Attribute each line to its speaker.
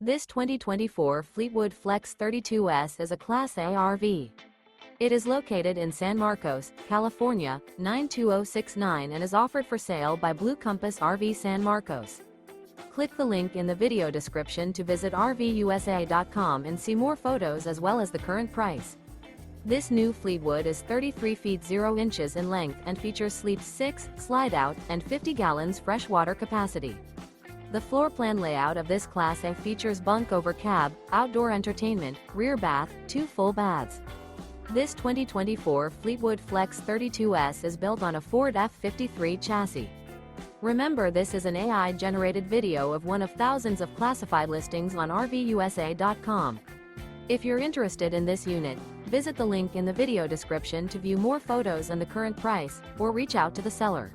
Speaker 1: This 2024 Fleetwood Flex 32S is a Class A RV. It is located in San Marcos, California, 92069 and is offered for sale by Blue Compass RV San Marcos. Click the link in the video description to visit RVUSA.com and see more photos as well as the current price. This new Fleetwood is 33 feet 0 inches in length and features Sleep 6, Slideout, and 50 gallons fresh water capacity. The floor plan layout of this Class A features bunk over cab, outdoor entertainment, rear bath, 2 full baths. This 2024 Fleetwood Flex 32S is built on a Ford F-53 chassis. Remember, this is an AI-generated video of one of thousands of classified listings on RVUSA.com. If you're interested in this unit, visit the link in the video description to view more photos and the current price, or reach out to the seller.